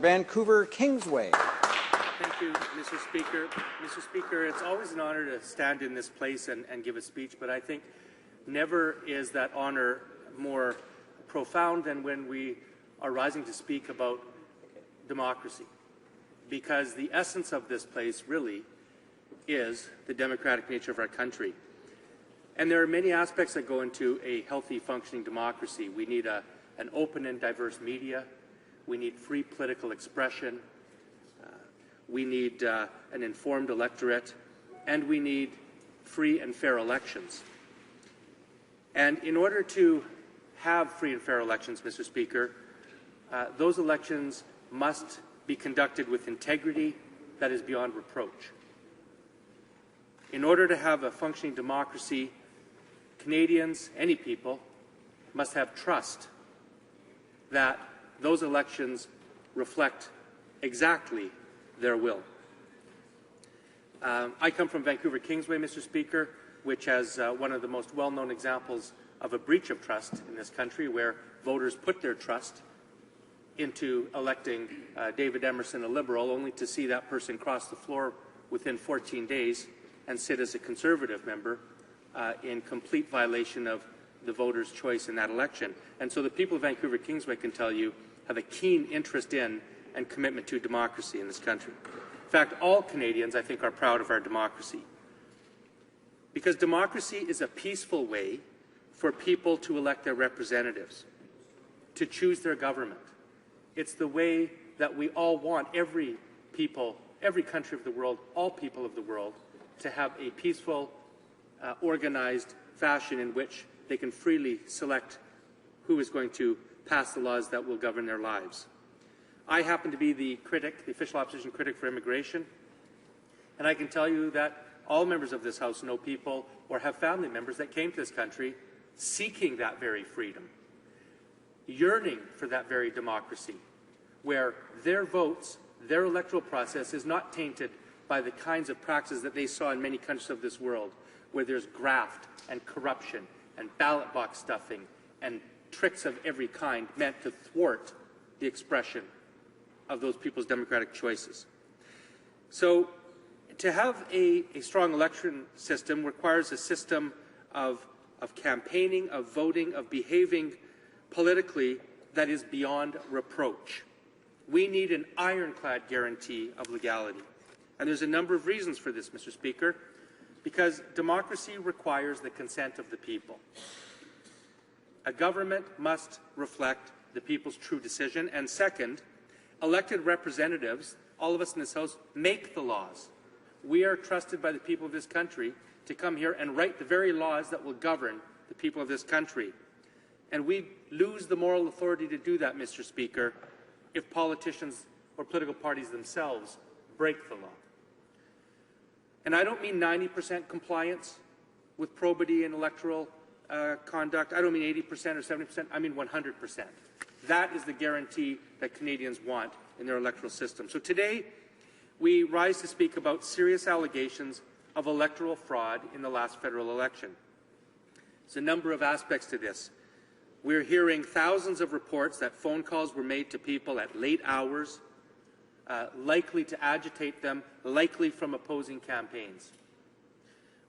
Vancouver Kingsway. Thank you, Mr. Speaker. Mr. Speaker, it's always an honour to stand in this place and give a speech, but I think never is that honour more profound than when we are rising to speak about democracy, because the essence of this place really is the democratic nature of our country. And there are many aspects that go into a healthy, functioning democracy. We need an open and diverse media. We need free political expression. We need an informed electorate. And we need free and fair elections. And in order to have free and fair elections, Mr. Speaker, those elections must be conducted with integrity that is beyond reproach. In order to have a functioning democracy, Canadians, any people, must have trust that those elections reflect exactly their will. I come from Vancouver Kingsway, Mr. Speaker, which has one of the most well-known examples of a breach of trust in this country, where voters put their trust into electing David Emerson, a Liberal, only to see that person cross the floor within 14 days and sit as a Conservative member in complete violation of the voters' choice in that election. And so the people of Vancouver Kingsway can tell you have a keen interest in and commitment to democracy in this country. In fact, all Canadians, I think, are proud of our democracy, because democracy is a peaceful way for people to elect their representatives, to choose their government. It's the way that we all want every people, every country of the world, all people of the world, to have a peaceful, organized fashion in which they can freely select who is going to pass the laws that will govern their lives. I happen to be the critic, the official opposition critic for immigration, and I can tell you that all members of this House know people or have family members that came to this country seeking that very freedom, yearning for that very democracy, where their votes, their electoral process is not tainted by the kinds of practices that they saw in many countries of this world, where there's graft and corruption and ballot box stuffing and tricks of every kind meant to thwart the expression of those people's democratic choices. So to have a strong election system requires a system of campaigning, of voting, of behaving politically that is beyond reproach. We need an ironclad guarantee of legality. And there's a number of reasons for this, Mr. Speaker, because democracy requires the consent of the people. A government must reflect the people's true decision. And second, elected representatives, all of us in this House, make the laws. We are trusted by the people of this country to come here and write the very laws that will govern the people of this country. And we lose the moral authority to do that, Mr. Speaker, if politicians or political parties themselves break the law. And I don't mean 90% compliance with probity and electoral conduct. I don't mean 80% or 70%. I mean 100%. That is the guarantee that Canadians want in their electoral system. So today, we rise to speak about serious allegations of electoral fraud in the last federal election. There's a number of aspects to this. We're hearing thousands of reports that phone calls were made to people at late hours, likely to agitate them, likely from opposing campaigns.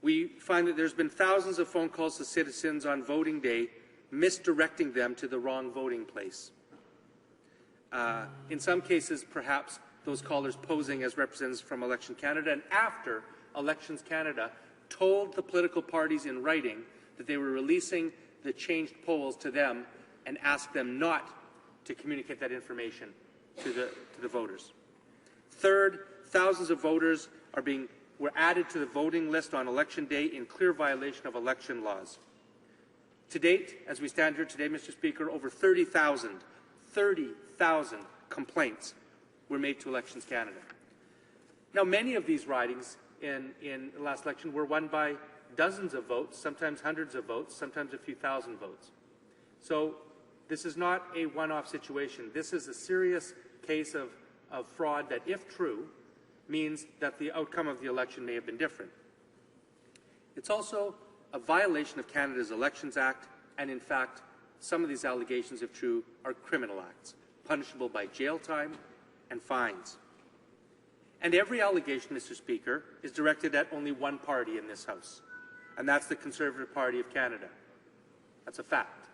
We find that there's been thousands of phone calls to citizens on voting day, misdirecting them to the wrong voting place. In some cases, perhaps those callers posing as representatives from Election Canada, and after Elections Canada told the political parties in writing that they were releasing the changed polls to them and asked them not to communicate that information to the voters. Third, thousands of voters were added to the voting list on Election Day in clear violation of election laws. To date, as we stand here today, Mr. Speaker, over 30,000 complaints were made to Elections Canada. Now, many of these ridings in the last election were won by dozens of votes, sometimes hundreds of votes, sometimes a few thousand votes. So this is not a one-off situation. This is a serious case of fraud that, if true, means that the outcome of the election may have been different. It's also a violation of Canada's Elections Act, and in fact, some of these allegations, if true, are criminal acts, punishable by jail time and fines. And every allegation, Mr. Speaker, is directed at only one party in this House, and that's the Conservative Party of Canada. That's a fact.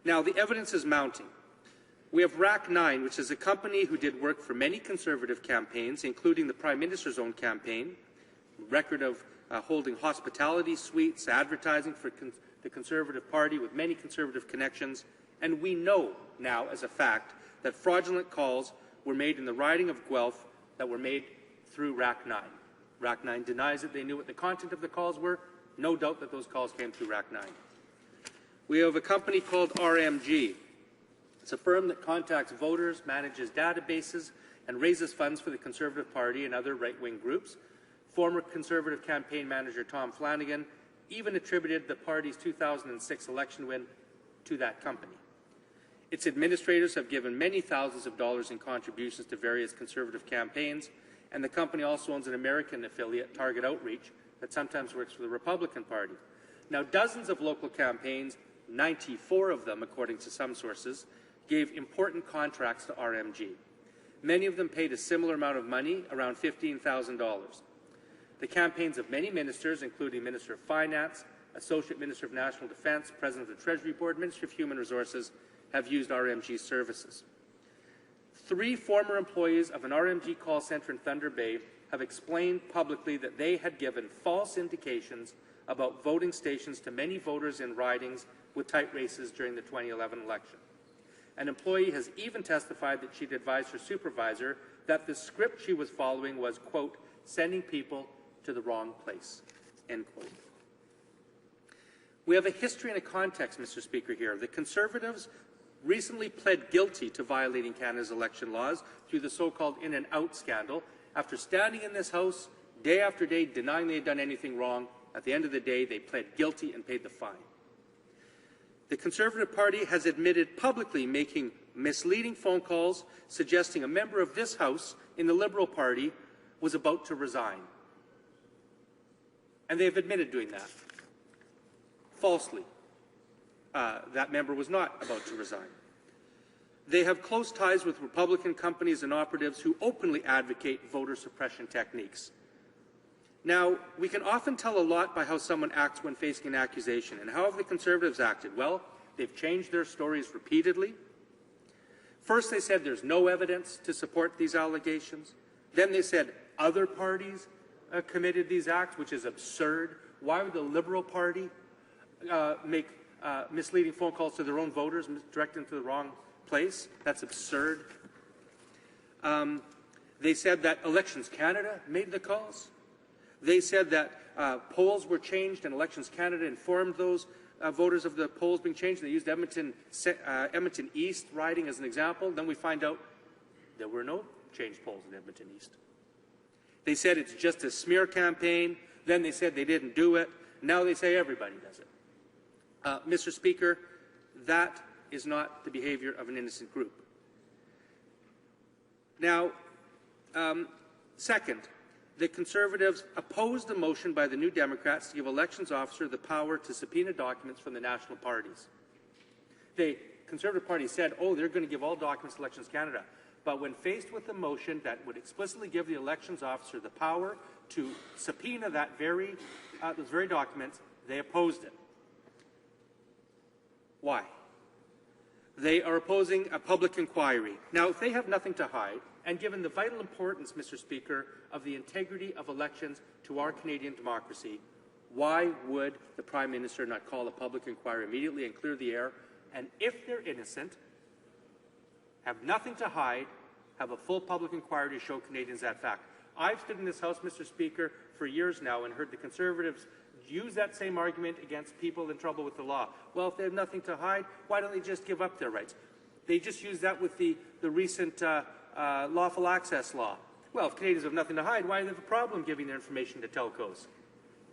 Now, the evidence is mounting. We have RAC 9, which is a company who did work for many Conservative campaigns, including the Prime Minister's own campaign, record of holding hospitality suites, advertising for the Conservative Party with many Conservative connections, and we know now as a fact that fraudulent calls were made in the riding of Guelph that were made through RAC 9. RAC 9 denies that they knew what the content of the calls were. No doubt that those calls came through RAC 9. We have a company called RMG. It's a firm that contacts voters, manages databases, and raises funds for the Conservative Party and other right-wing groups. Former Conservative campaign manager Tom Flanagan even attributed the party's 2006 election win to that company. Its administrators have given many thousands of dollars in contributions to various Conservative campaigns, and the company also owns an American affiliate, Target Outreach, that sometimes works for the Republican Party. Now, dozens of local campaigns, 94 of them, according to some sources, gave important contracts to RMG. Many of them paid a similar amount of money, around $15,000. The campaigns of many ministers, including Minister of Finance, Associate Minister of National Defence, President of the Treasury Board, Minister of Human Resources, have used RMG services. 3 former employees of an RMG call centre in Thunder Bay have explained publicly that they had given false indications about voting stations to many voters in ridings with tight races during the 2011 election. An employee has even testified that she'd advised her supervisor that the script she was following was, quote, sending people to the wrong place, end quote. We have a history and a context, Mr. Speaker, here. The Conservatives recently pled guilty to violating Canada's election laws through the so-called in-and-out scandal after standing in this House day after day denying they had done anything wrong. At the end of the day, they pled guilty and paid the fine. The Conservative Party has admitted publicly making misleading phone calls suggesting a member of this House in the Liberal Party was about to resign. And they have admitted doing that. Falsely. That member was not about to resign. They have close ties with Republican companies and operatives who openly advocate voter suppression techniques. Now, we can often tell a lot by how someone acts when facing an accusation. And how have the Conservatives acted? Well, they've changed their stories repeatedly. First, they said there's no evidence to support these allegations. Then they said other parties committed these acts, which is absurd. Why would the Liberal Party make misleading phone calls to their own voters, direct them to the wrong place? That's absurd. They said that Elections Canada made the calls. They said that polls were changed and Elections Canada informed those voters of the polls being changed. They used Edmonton East riding as an example. Then we find out there were no changed polls in Edmonton East. They said it's just a smear campaign. Then they said they didn't do it. Now they say everybody does it. Mr. Speaker, that is not the behaviour of an innocent group. Now, second, the Conservatives opposed the motion by the New Democrats to give elections officer the power to subpoena documents from the national parties. The Conservative Party said, oh, they're going to give all documents to Elections Canada. But when faced with a motion that would explicitly give the elections officer the power to subpoena those very documents, they opposed it. Why? They are opposing a public inquiry. Now, if they have nothing to hide, and given the vital importance, Mr. Speaker, of the integrity of elections to our Canadian democracy, why would the Prime Minister not call a public inquiry immediately and clear the air? And if they're innocent, have nothing to hide, have a full public inquiry to show Canadians that fact. I've stood in this House, Mr. Speaker, for years now and heard the Conservatives use that same argument against people in trouble with the law. Well, if they have nothing to hide, why don't they just give up their rights? They just use that with the recent lawful access law. Well, if Canadians have nothing to hide, why do they have a problem giving their information to telcos?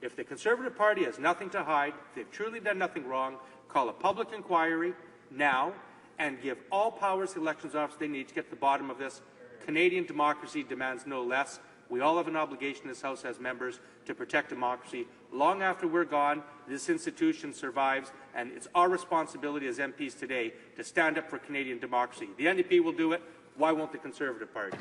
If the Conservative Party has nothing to hide, if they've truly done nothing wrong, call a public inquiry now and give all powers to the elections office they need to get to the bottom of this. Canadian democracy demands no less. We all have an obligation in this House as members to protect democracy. Long after we're gone, this institution survives, and it's our responsibility as MPs today to stand up for Canadian democracy. The NDP will do it. Why won't the Conservative Party?